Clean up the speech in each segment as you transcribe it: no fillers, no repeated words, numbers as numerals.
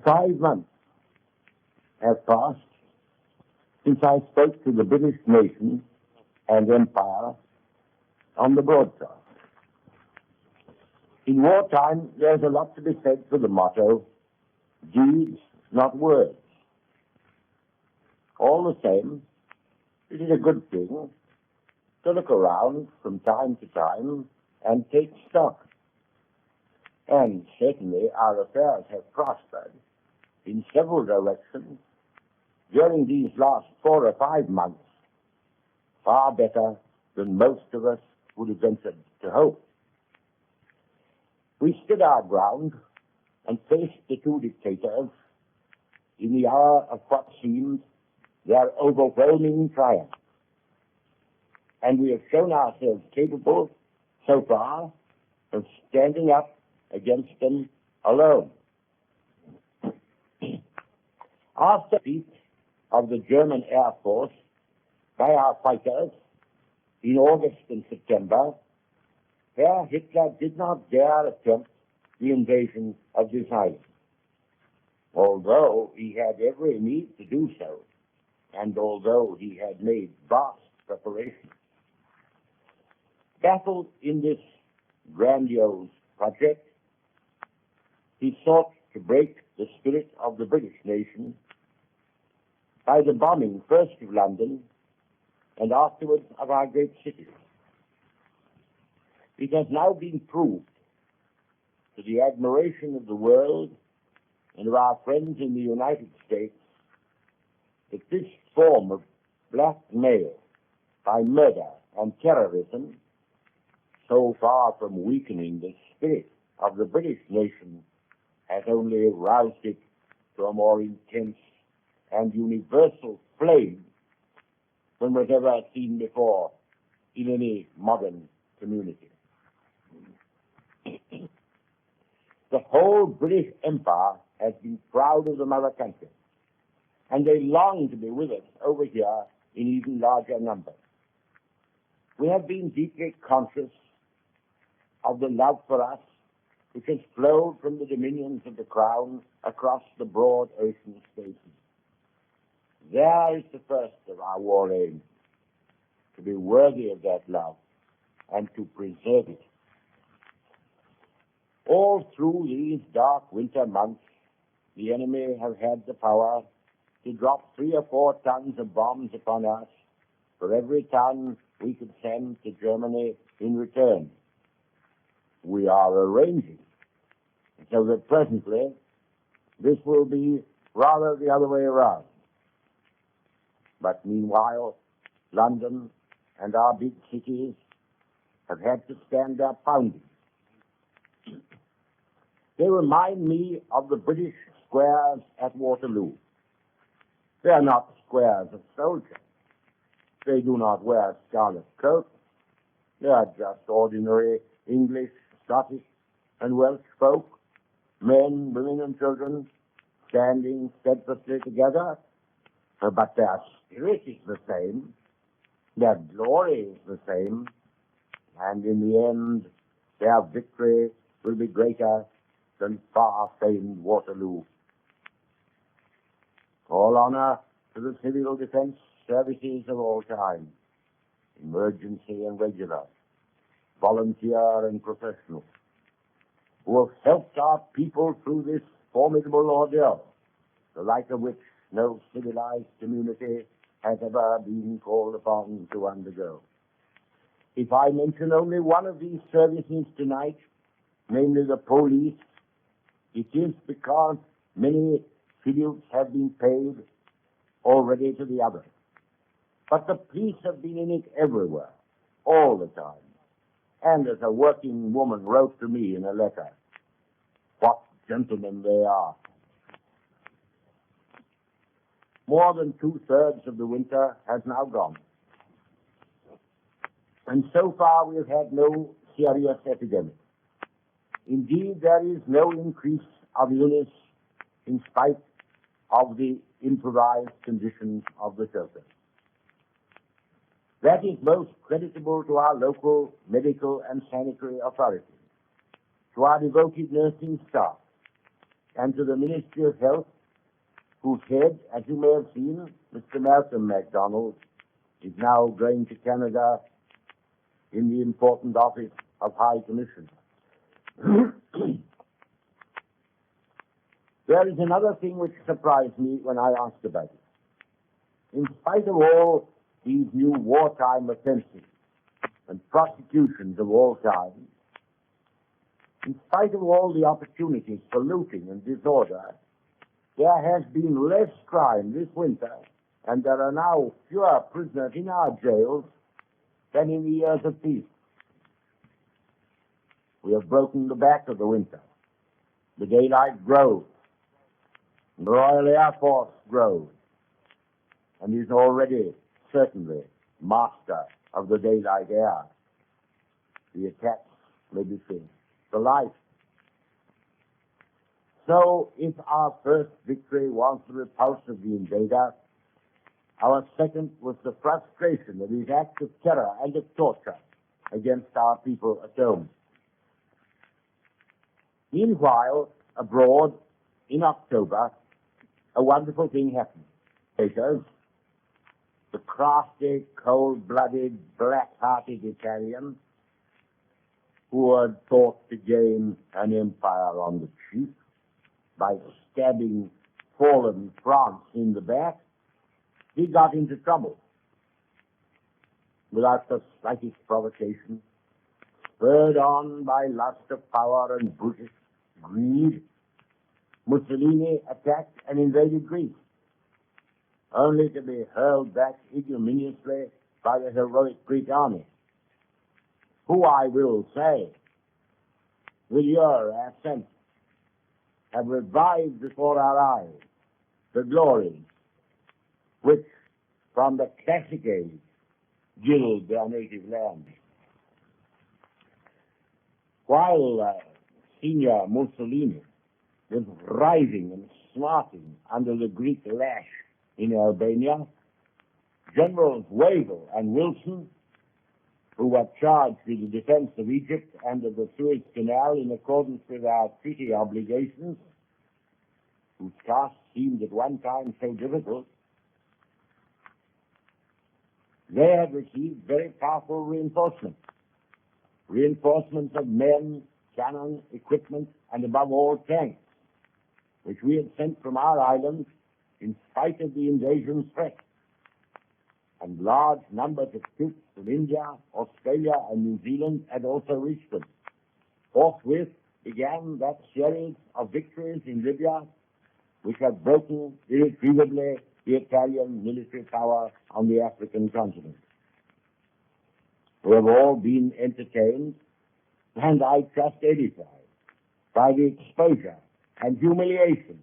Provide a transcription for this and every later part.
5 months have passed since I spoke to the British nation and empire on the broadcast. In wartime, there's a lot to be said for the motto, deeds, not words. All the same, it is a good thing to look around from time to time and take stock. And certainly our affairs have prospered in several directions during these last 4 or 5 months, far better than most of us would have ventured to hope. We stood our ground and faced the two dictators in the hour of what seemed their overwhelming triumph. And we have shown ourselves capable, so far, of standing up against them alone. After the defeat of the German Air Force by our fighters in August and September, Herr Hitler did not dare attempt the invasion of this island, although he had every need to do so, and although he had made vast preparations. Baffled in this grandiose project, he sought to break the spirit of the British nation by the bombing first of London and afterwards of our great cities. It has now been proved, to the admiration of the world and of our friends in the United States, that this form of blackmail by murder and terrorism, so far from weakening the spirit of the British nation, has only roused it to a more intense and universal flame than was ever seen before in any modern community. The whole British Empire has been proud of the mother country, and they long to be with us over here in even larger numbers. We have been deeply conscious of the love for us which has flowed from the dominions of the Crown across the broad ocean spaces. There is the first of our war aims, to be worthy of that love and to preserve it. All through these dark winter months, the enemy have had the power to drop 3 or 4 tons of bombs upon us for every ton we could send to Germany in return. We are arranging so that presently this will be rather the other way around. But meanwhile, London and our big cities have had to stand their pounding. They remind me of the British squares at Waterloo. They are not squares of soldiers. They do not wear scarlet coats. They are just ordinary English, Scottish, and Welsh folk, men, women, and children, standing steadfastly together. But their spirit is the same, their glory is the same, and in the end, their victory will be greater than far-famed Waterloo. All honor to the civil defense services of all time, emergency and regular, volunteer and professional, who have helped our people through this formidable ordeal, the like of which no civilized community has ever been called upon to undergo. If I mention only one of these services tonight, namely the police, it is because many tributes have been paid already to the others. But the police have been in it everywhere, all the time. And as a working woman wrote to me in a letter, what gentlemen they are. More than 2/3 of the winter has now gone. And so far we have had no serious epidemic. Indeed, there is no increase of illness in spite of the improvised conditions of the shelter. That is most creditable to our local medical and sanitary authorities, to our devoted nursing staff, and to the Ministry of Health, whose head, as you may have seen, Mr. Malcolm MacDonald, is now going to Canada in the important office of High Commissioner. There is another thing which surprised me when I asked about it. In spite of all these new wartime offenses and prosecutions of all kinds, in spite of all the opportunities for looting and disorder, there has been less crime this winter, and there are now fewer prisoners in our jails than in the years of peace. We have broken the back of the winter. The daylight grows. The Royal Air Force grows, and is already certainly master of the daylight air. The attacks may be finished. The life. So, if our first victory was the repulse of the invader, our second was the frustration of his acts of terror and of torture against our people at home. Meanwhile, abroad, in October, a wonderful thing happened. Haters, the crafty, cold-blooded, black-hearted Italian, who had thought to gain an empire on the cheap by stabbing fallen France in the back, he got into trouble. Without the slightest provocation, spurred on by lust of power and brutish greed, Mussolini attacked and invaded Greece, only to be hurled back ignominiously by the heroic Greek army, who, I will say, with your assent, have revived before our eyes the glories which, from the classic age, gild their native land. While Senior Mussolini was writhing and smarting under the Greek lash in Albania, Generals Wavell and Wilson, who were charged with the defense of Egypt and of the Suez Canal in accordance with our treaty obligations, whose task seemed at one time so difficult, they had received very powerful reinforcements. Reinforcements of men, cannon, equipment, and above all tanks, which we had sent from our islands in spite of the invasion threat. And large numbers of troops from India, Australia, and New Zealand had also reached them. Forthwith began that series of victories in Libya, which have broken irretrievably the Italian military power on the African continent. We have all been entertained, and I trust edified, by the exposure and humiliation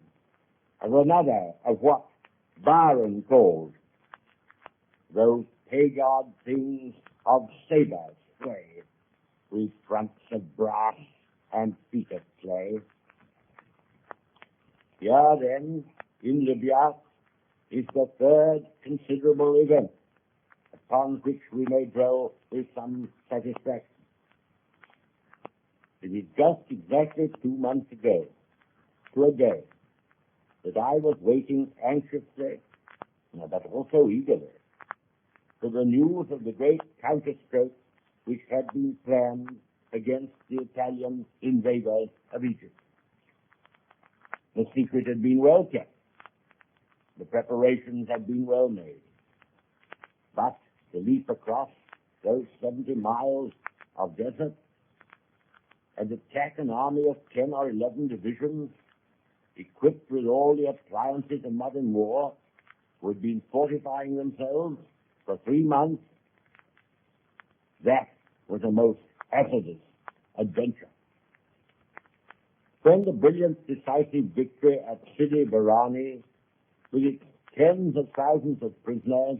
of another of what Byron called those pagod things of sabres sway, with fronts of brass and feet of clay. Here, then, in Libya, is the third considerable event upon which we may dwell with some satisfaction. It is just exactly 2 months ago, to a day, that I was waiting anxiously, but also eagerly, for the news of the great counterstroke which had been planned against the Italian invaders of Egypt. The secret had been well kept. The preparations had been well made. But to leap across those 70 miles of desert and attack an army of 10 or 11 divisions equipped with all the appliances of modern war, who had been fortifying themselves for 3 months, that was a most hazardous adventure. When the brilliant decisive victory at Sidi Barrani, with its tens of thousands of prisoners,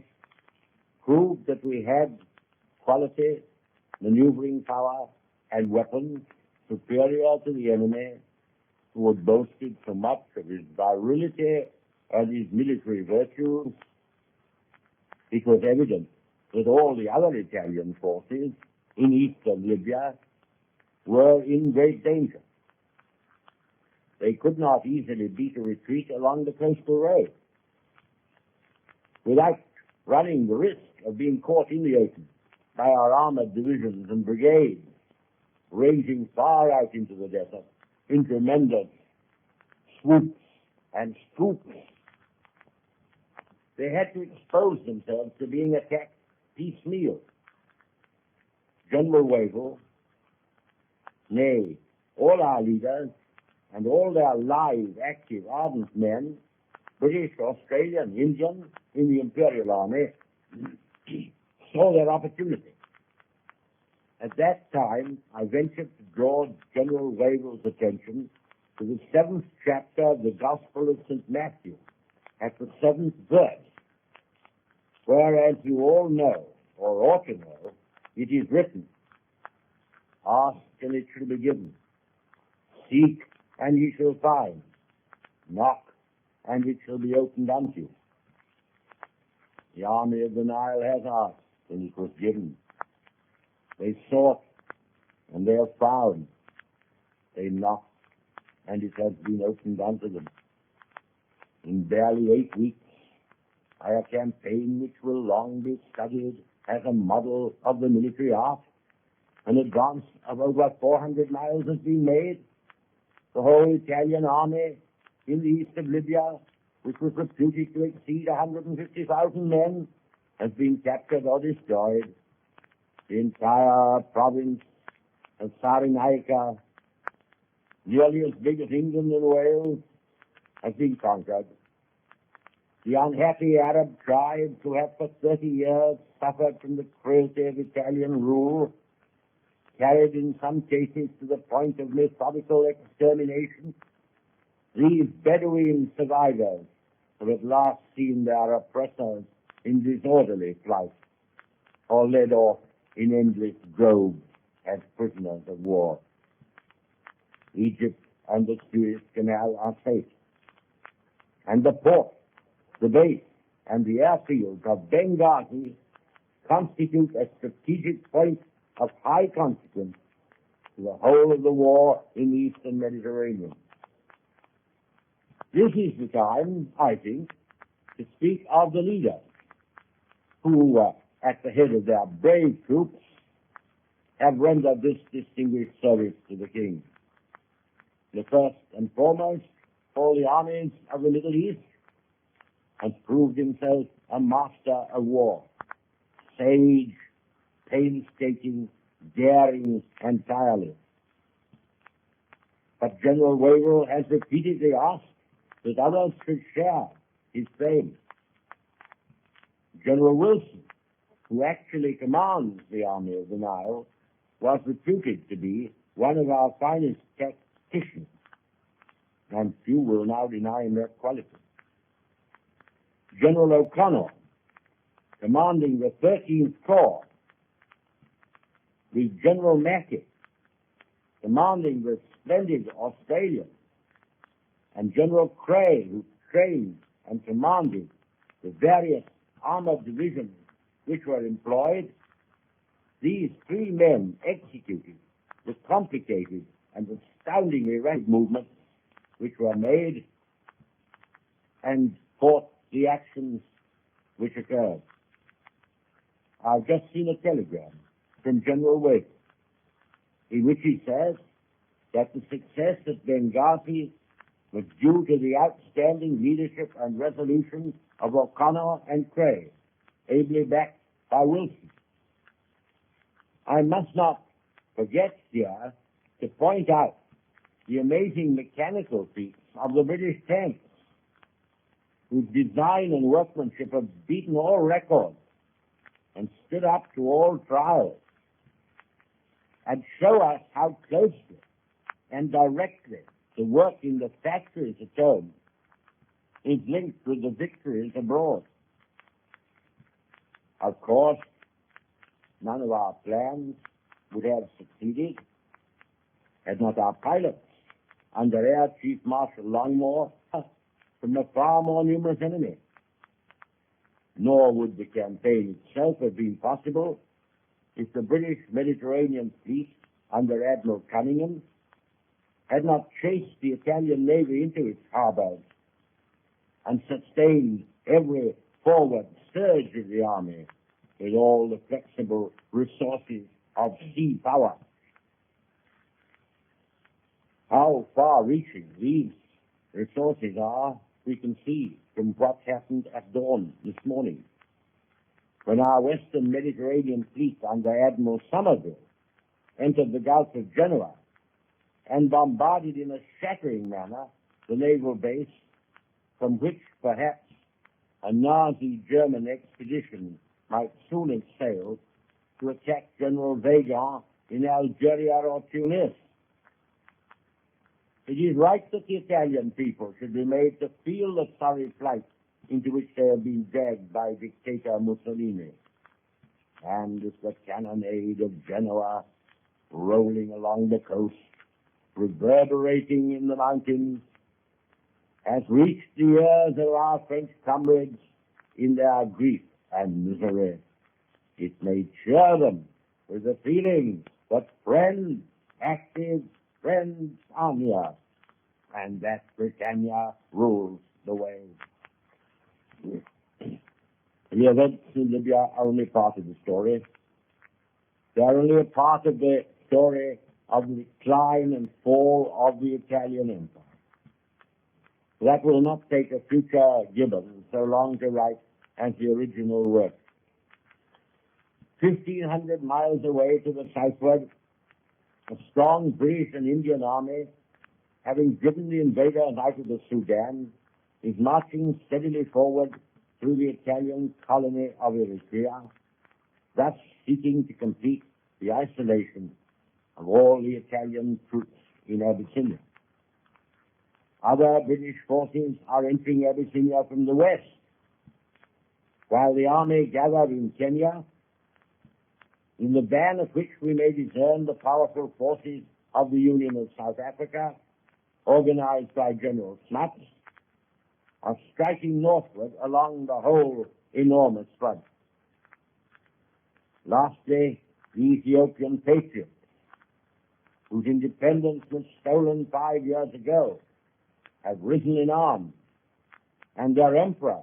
proved that we had quality, maneuvering power, and weapons superior to the enemy, who had boasted so much of his virility and his military virtues, it was evident that all the other Italian forces in eastern Libya were in great danger. they could not easily beat a retreat along the coastal road without running the risk of being caught in the open by our armored divisions and brigades ranging far out into the desert in tremendous swoops and scoops. They had to expose themselves to being attacked piecemeal. General Wavell, nay, all our leaders, and all their live, active, ardent men, British, Australian, Indian, in the Imperial Army, saw their opportunity. At that time, I ventured to draw General Wavell's attention to the 7th chapter of the Gospel of St. Matthew, at the 7th verse, where, as you all know, or ought to know, it is written, "Ask and it shall be given. Seek and ye shall find. Knock and it shall be opened unto you." The army of the Nile has asked and it was given. They sought and they have found. They knocked and it has been opened unto them. In barely 8 weeks, by a campaign which will long be studied as a model of the military art, an advance of over 400 miles has been made. The whole Italian army in the east of Libya, which was reputed to exceed 150,000 men, has been captured or destroyed. The entire province of Cyrenaica, nearly as big as England and Wales, has been conquered. The unhappy Arab tribes who have for 30 years suffered from the cruelty of Italian rule, carried in some cases to the point of methodical extermination, these Bedouin survivors have at last seen their oppressors in disorderly flight, or led off in endless groves as prisoners of war. Egypt and the Suez Canal are safe, and the port, the base, and the airfields of Benghazi constitute a strategic point of high consequence to the whole of the war in the eastern Mediterranean. This is the time, I think, to speak of the leaders who, at the head of their brave troops, have rendered this distinguished service to the king. The first and foremost, all the armies of the Middle East, has proved himself a master of war, sage, painstaking, daring, and tireless. But General Wavell has repeatedly asked that others should share his fame. General Wilson, who actually commands the army of the Nile, was reputed to be one of our finest tacticians, and few will now deny him that quality. General O'Connor, commanding the 13th Corps, with General Mackay, commanding the splendid Australian, and General Cray, who trained and commanded the various armored divisions which were employed, these 3 men executed the complicated and astoundingly rapid movements which were made and fought the actions which occurred. I've just seen a telegram from General Wavell in which he says that the success at Benghazi was due to the outstanding leadership and resolution of O'Connor and Cray, ably backed by Wilson. I must not forget here to point out the amazing mechanical feats of the British tanks, whose design and workmanship have beaten all records and stood up to all trials, and show us how closely and directly the work in the factories at home is linked with the victories abroad. Of course, none of our plans would have succeeded had not our pilots, under Air Chief Marshal Longmore, from a far more numerous enemy. Nor would the campaign itself have been possible if the British Mediterranean fleet under Admiral Cunningham had not chased the Italian navy into its harbors and sustained every forward surge of the army with all the flexible resources of sea power. How far-reaching these resources are, we can see from what happened at dawn this morning, when our Western Mediterranean fleet under Admiral Somerville entered the Gulf of Genoa and bombarded in a shattering manner the naval base from which perhaps a Nazi German expedition might soon have sailed to attack General Weygand in Algeria or Tunis. It is right that the Italian people should be made to feel the sorry plight into which they have been dragged by dictator Mussolini. And as the cannonade of Genoa, rolling along the coast, reverberating in the mountains, has reached the ears of our French comrades in their grief and misery, it may cheer them with the feeling that friends, active friends, are near, and that Britannia rules the way. The events in Libya are only part of the story. They are only a part of the story of the decline and fall of the Italian Empire. That will not take a future Gibbon so long to write as the original work. 1,500 miles away to the southward, a strong British and Indian army, having driven the invaders out of the Sudan, is marching steadily forward through the Italian colony of Eritrea, thus seeking to complete the isolation of all the Italian troops in Abyssinia. Other British forces are entering Abyssinia from the west, while the army gathered in Kenya, in the van of which we may discern the powerful forces of the Union of South Africa, organized by General Smuts, are striking northward along the whole enormous front. Lastly, the Ethiopian patriots, whose independence was stolen 5 years ago, have risen in arms, and their emperor,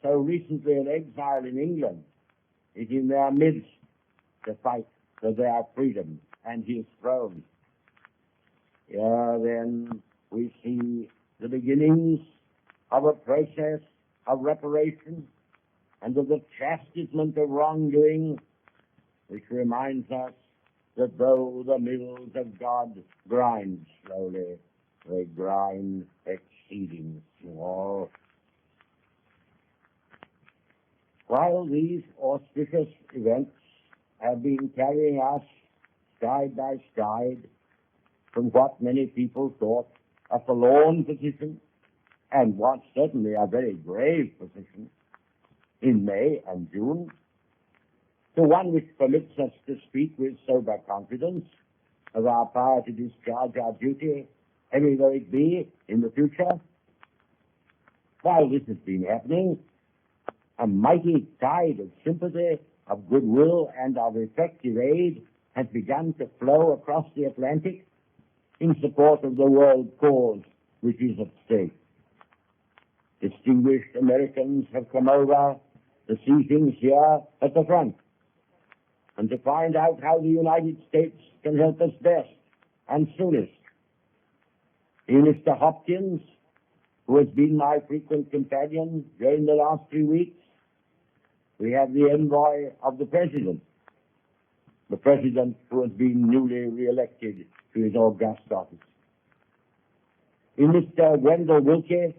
so recently in exile in England, is in their midst to fight for their freedom and his throne. Here then we see the beginnings of a process of reparation and of the chastisement of wrongdoing, which reminds us that though the mills of God grind slowly, they grind exceeding small. While these auspicious events have been carrying us side by side from what many people thought a forlorn position, and what certainly a very grave position, in May and June, to one which permits us to speak with sober confidence of our power to discharge our duty, heavy though it be, in the future. While this has been happening, a mighty tide of sympathy, of goodwill, and of effective aid has begun to flow across the Atlantic in support of the world cause which is at stake. Distinguished Americans have come over to see things here at the front and to find out how the United States can help us best and soonest. Mr. Hopkins, who has been my frequent companion during the last 3 weeks, we have the envoy of the President who has been newly re-elected to his august office. In Mr. Wendell Willkie,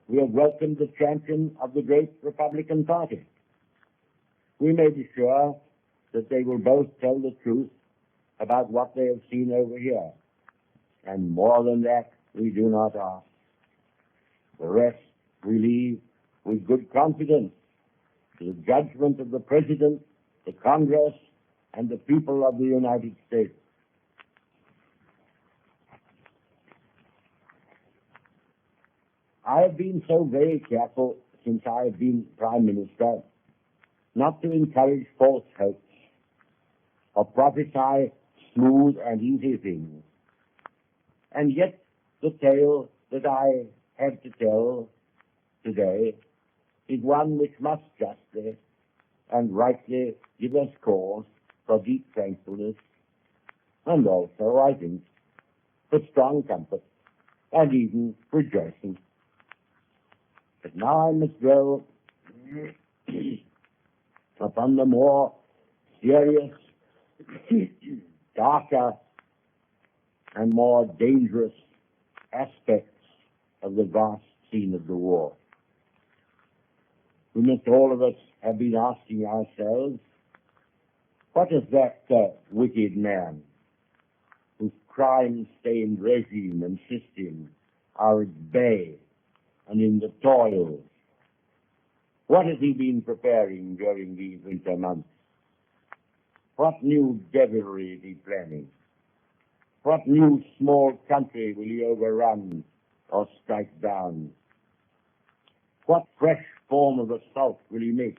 we have welcomed the champion of the great Republican Party. We may be sure that they will both tell the truth about what they have seen over here. And more than that, we do not ask. The rest we leave with good confidence to the judgment of the President, the Congress, and the people of the United States. I have been so very careful since I have been Prime Minister not to encourage false hopes or prophesy smooth and easy things. And yet the tale that I have to tell today is one which must justly and rightly give us cause for deep thankfulness, and also, I think, for strong comfort and even rejoicing. But now I must dwell upon the more serious, darker, and more dangerous aspects of the vast scene of the war. We must all of us have been asking ourselves, what is that wicked man whose crime-stained regime and system are at bay and in the toils? What has he been preparing during these winter months? What new devilry is he planning? What new small country will he overrun or strike down? What fresh form of assault will he make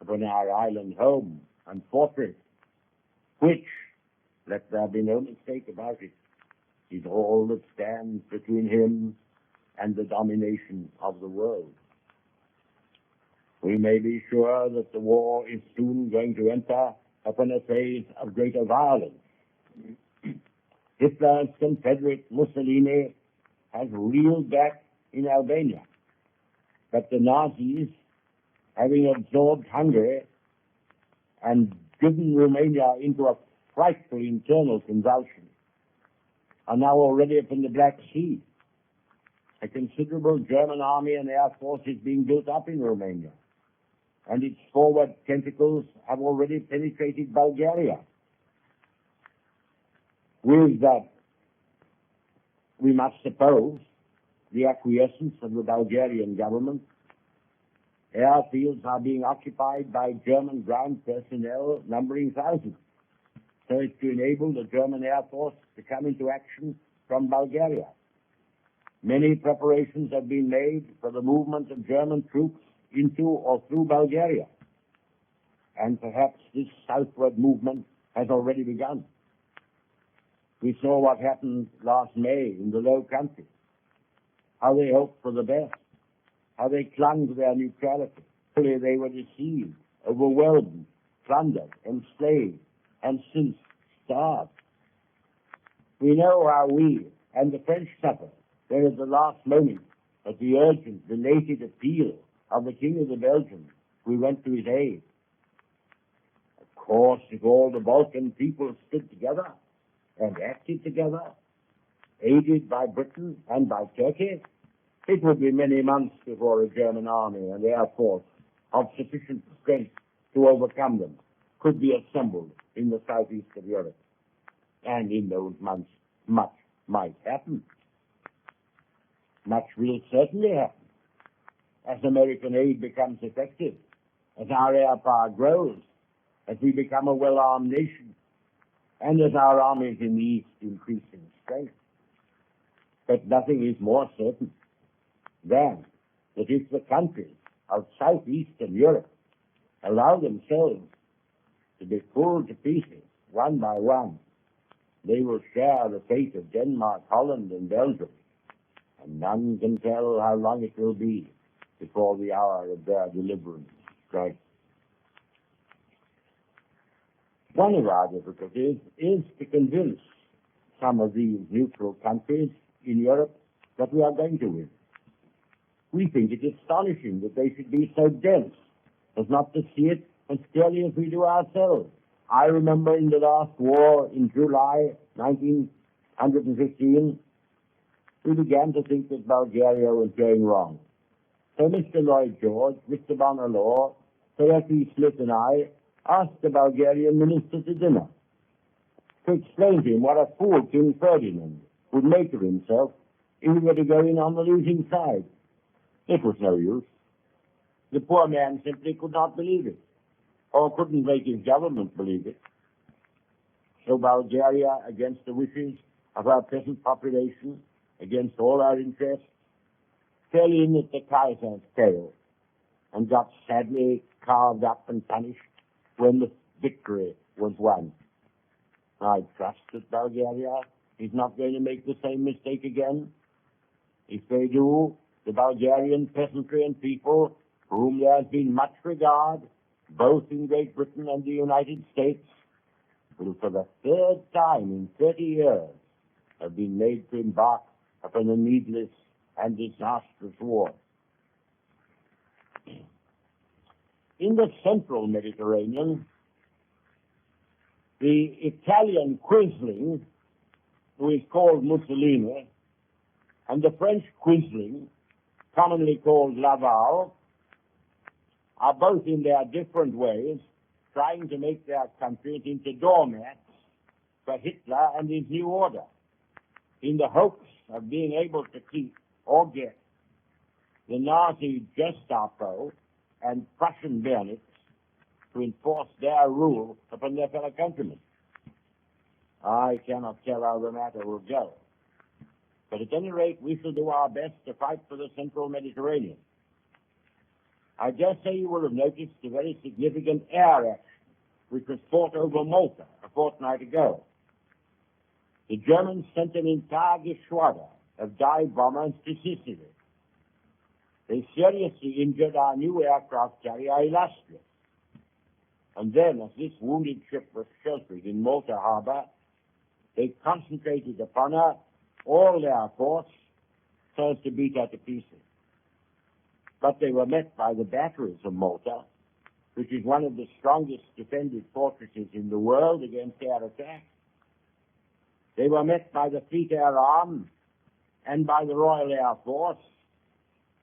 upon our island home and fortress, which, let there be no mistake about it, is all that stands between him and the domination of the world? We may be sure that the war is soon going to enter upon a phase of greater violence. Hitler's confederate Mussolini has reeled back in Albania, but the Nazis, having absorbed Hungary and driven Romania into a frightful internal convulsion, are now already up in the Black Sea. A considerable German army and air force is being built up in Romania, and its forward tentacles have already penetrated Bulgaria. With that, we must suppose the acquiescence of the Bulgarian government. Airfields are being occupied by German ground personnel numbering thousands, so as to enable the German Air Force to come into action from Bulgaria. Many preparations have been made for the movement of German troops into or through Bulgaria, and perhaps this southward movement has already begun. We saw what happened last May in the Low Countries, how they hoped for the best, how they clung to their neutrality. Fully they were deceived, overwhelmed, plundered, enslaved, and since starved. We know how we and the French suffered when at the last moment, at the urgent, belated appeal of the King of the Belgians, we went to his aid. Of course, if all the Balkan people stood together and acted together, aided by Britain and by Turkey, it would be many months before a German army and air force of sufficient strength to overcome them could be assembled in the southeast of Europe. And in those months, much might happen. Much will certainly happen as American aid becomes effective, as our air power grows, as we become a well-armed nation, and as our armies in the East increase in strength. But nothing is more certain than that if the countries of southeastern Europe allow themselves to be pulled to pieces one by one, they will share the fate of Denmark, Holland, and Belgium, and none can tell how long it will be before the hour of their deliverance strikes. One of our difficulties is to convince some of these neutral countries in Europe that we are going to win. We think it astonishing that they should be so dense as not to see it as clearly as we do ourselves. I remember in the last war in July 1915, we began to think that Bulgaria was going wrong. So Mr. Lloyd George, Mr. Bonner Law, Sir F.E. Smith and I asked the Bulgarian minister to dinner to explain to him what a fool King Ferdinand would make of himself if he were to go in on the losing side. It was no use. The poor man simply could not believe it, or couldn't make his government believe it. So Bulgaria, against the wishes of our present population, against all our interests, fell in at the Kaiser's tail and got sadly carved up and punished when the victory was won. I trust that Bulgaria is not going to make the same mistake again. If they do, the Bulgarian peasantry and people, for whom there has been much regard, both in Great Britain and the United States, will for the third time in 30 years have been made to embark upon a needless and disastrous war. In the central Mediterranean, the Italian quisling, who is called Mussolini, and the French quisling, commonly called Laval, are both in their different ways trying to make their countries into doormats for Hitler and his new order, in the hopes of being able to keep or get the Nazi Gestapo and Prussian bayonets to enforce their rule upon their fellow countrymen. I cannot tell how the matter will go. But at any rate, we shall do our best to fight for the central Mediterranean. I dare say you will have noticed a very significant air action which was fought over Malta a fortnight ago. The Germans sent an entire geschwader of dive bombers to Sicily. They seriously injured our new aircraft carrier Illustrious. And then, as this wounded ship was sheltered in Malta harbor, they concentrated upon her all their force so as to beat her to pieces. But they were met by the batteries of Malta, which is one of the strongest defended fortresses in the world against air attack. They were met by the Fleet Air Arm and by the Royal Air Force,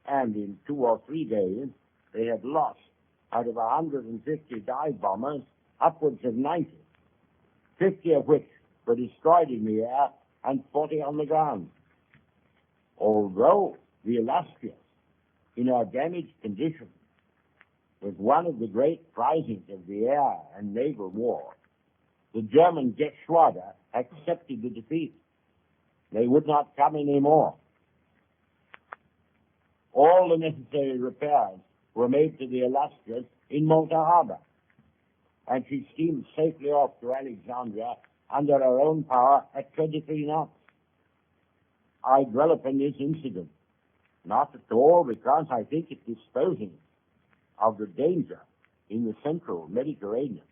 and in 2 or 3 days they had lost, out of 150 dive bombers, upwards of 90, 50 of which were destroyed in the air and 40 on the ground. Although the Illustrious, in her damaged condition, was one of the great prizes of the air and naval war, the German Geschwader accepted the defeat. They would not come any more. All the necessary repairs were made to the Illustrious in Malta harbor, and she steamed safely off to Alexandria under her own power at 23 knots. I dwell upon this incident, not at all because I think it disposing of the danger in the central Mediterranean,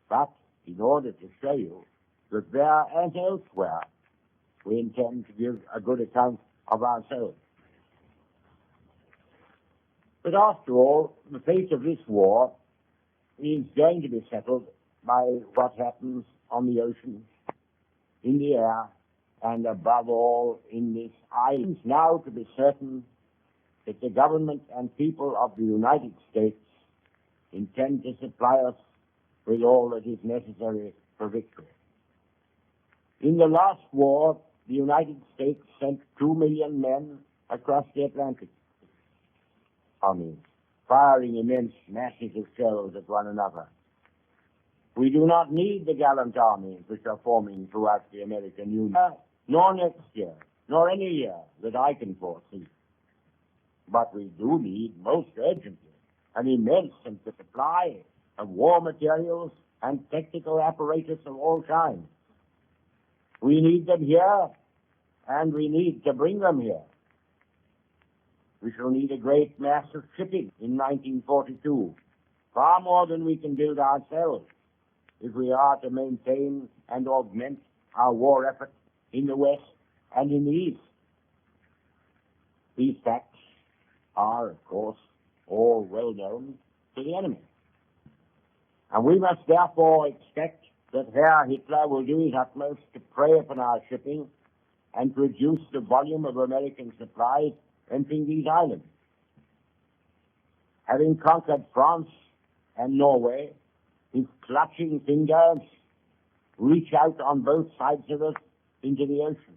but in order to show you that there, as elsewhere, we intend to give a good account of ourselves. But after all, the fate of this war is going to be settled by what happens on the oceans, in the air, and above all in this island. Now to be certain that the government and people of the United States intend to supply us with all that is necessary for victory. In the last war, the United States sent 2 million men across the Atlantic, armies, firing immense masses of shells at one another. We do not need the gallant armies which are forming throughout the American Union, nor next year, nor any year that I can foresee. But we do need, most urgently, an immense supply of war materials and technical apparatus of all kinds. We need them here, and we need to bring them here. We shall need a great mass of shipping in 1942, far more than we can build ourselves, if we are to maintain and augment our war effort in the West and in the East. These facts are, of course, all well known to the enemy. And we must therefore expect that Herr Hitler will do his utmost to prey upon our shipping and to reduce the volume of American supplies entering these islands. Having conquered France and Norway, his clutching fingers reach out on both sides of us into the ocean.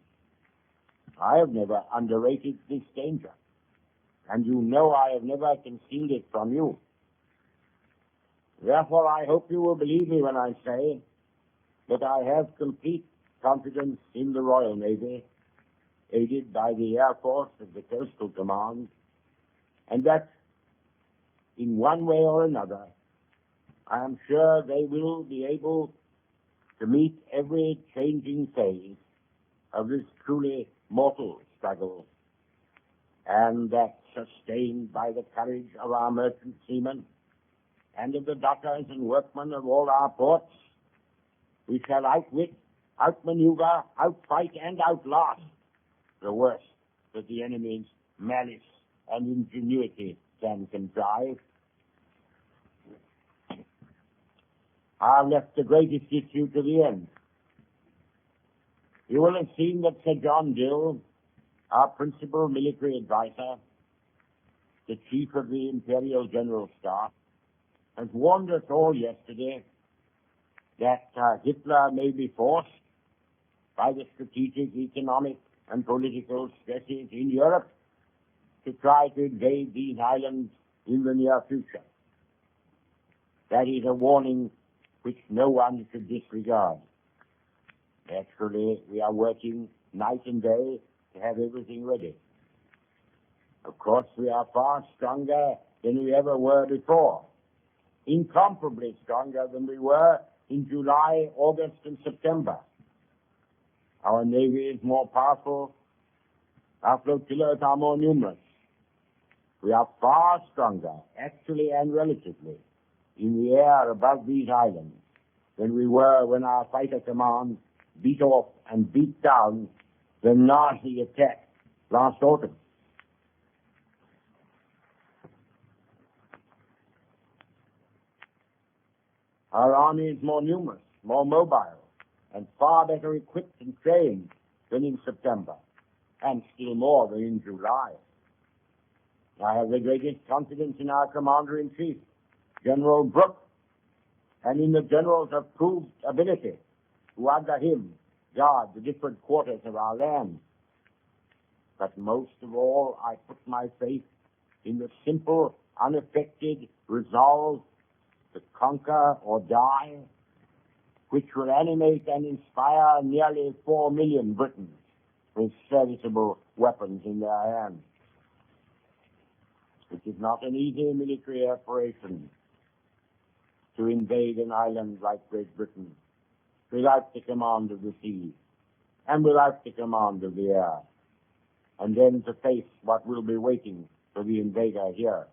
I have never underrated this danger, and you know I have never concealed it from you. Therefore, I hope you will believe me when I say that I have complete confidence in the Royal Navy, aided by the Air Force of the Coastal Command, and that in one way or another, I am sure they will be able to meet every changing phase of this truly mortal struggle, and that, sustained by the courage of our merchant seamen and of the dockers and workmen of all our ports, we shall outwit, outmaneuver, outfight, and outlast the worst that the enemy's malice and ingenuity can contrive. I have left the greatest issue to the end. You will have seen that Sir John Dill, our principal military adviser, the chief of the Imperial General Staff, has warned us all yesterday that Hitler may be forced by the strategic, economic, and political stresses in Europe to try to invade these islands in the near future. That is a warning which no one should disregard. Naturally, we are working night and day to have everything ready. Of course, we are far stronger than we ever were before, incomparably stronger than we were in July, August, and September. Our Navy is more powerful. Our flotillas are more numerous. We are far stronger, actually and relatively, in the air above these islands than we were when our fighter command beat off and beat down the Nazi attack last autumn. Our army is more numerous, more mobile, and far better equipped and trained than in September, and still more than in July. I have the greatest confidence in our Commander-in-Chief, General Brooke, and in the generals of proved ability who under him guard the different quarters of our land. But most of all, I put my faith in the simple, unaffected resolve to conquer or die, which will animate and inspire nearly 4 million Britons with serviceable weapons in their hands. It is not an easy military operation to invade an island like Great Britain without the command of the sea and without the command of the air, and then to face what will be waiting for the invader here.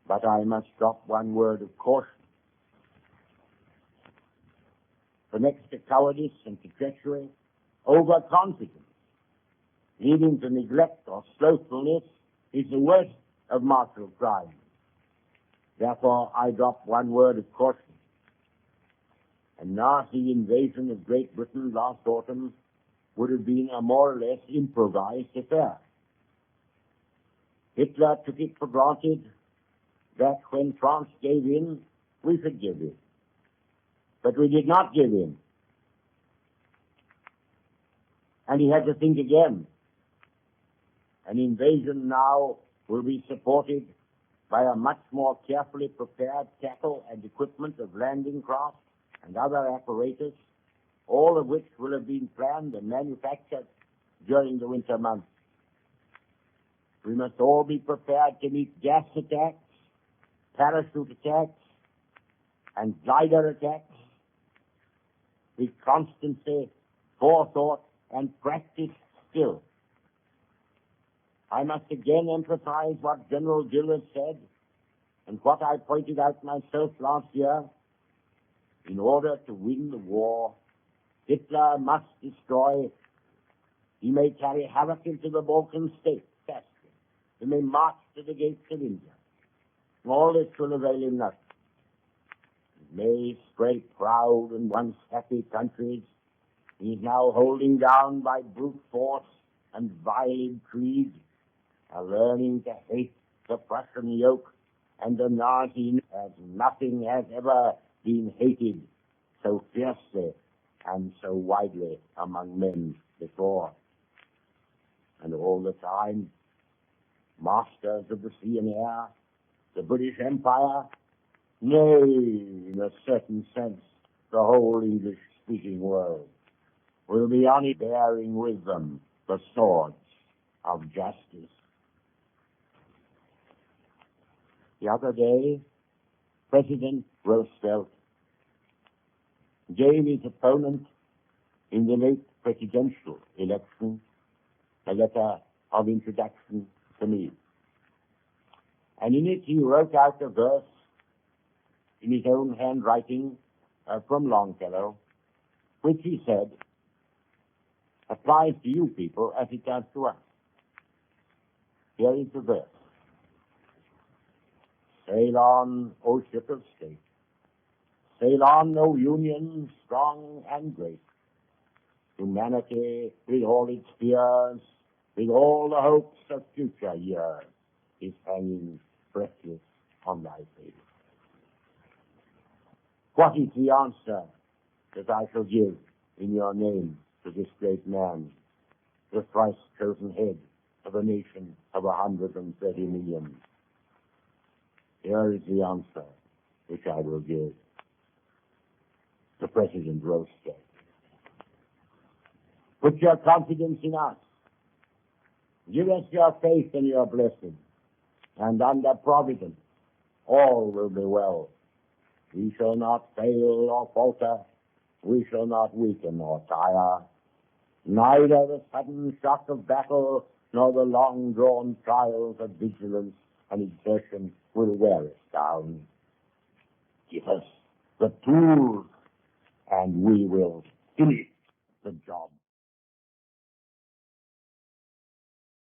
But I must drop one word of caution. For next to cowardice and to treachery, overconfidence, leading to neglect or slothfulness, is the worst of martial crimes. Therefore, I drop one word of caution. A Nazi invasion of Great Britain last autumn would have been a more or less improvised affair. Hitler took it for granted that when France gave in, we should give in. But we did not give in. And he had to think again. An invasion now will be supported by a much more carefully prepared tackle and equipment of landing craft and other apparatus, all of which will have been planned and manufactured during the winter months. We must all be prepared to meet gas attacks, parachute attacks, and glider attacks with constancy, forethought, and practiced skill. I must again emphasize what General Dill has said and what I pointed out myself last year. In order to win the war, Hitler must destroy. He may carry havoc into the Balkan states, he may march to the gates of India. All this will avail him nothing. He may spread proud and once happy countries he is now holding down by brute force and vile intrigue, are learning to hate the Prussian yoke and the Nazi as nothing has ever been hated so fiercely and so widely among men before. And all the time, masters of the sea and air, the British Empire, nay, in a certain sense, the whole English-speaking world, will be only bearing with them the swords of justice. The other day, President Roosevelt gave his opponent in the late presidential election, a letter of introduction to me. And in it he wrote out a verse in his own handwriting from Longfellow, which he said applies to you people as it does to us. Here is the verse. Sail on, O ship of state. Sail on, O Union, strong and great. Humanity, with all its fears, with all the hopes of future years, is hanging breathless on thy face. What is the answer that I shall give in your name to this great man, the thrice chosen head of a nation of 130 million? Here is the answer which I will give. The President wrote so. Put your confidence in us. Give us your faith and your blessing, and under providence all will be well. We shall not fail or falter. We shall not weaken or tire. Neither the sudden shock of battle nor the long-drawn trials of vigilance and exertion will wear us down. Give us the tools, and we will finish the job.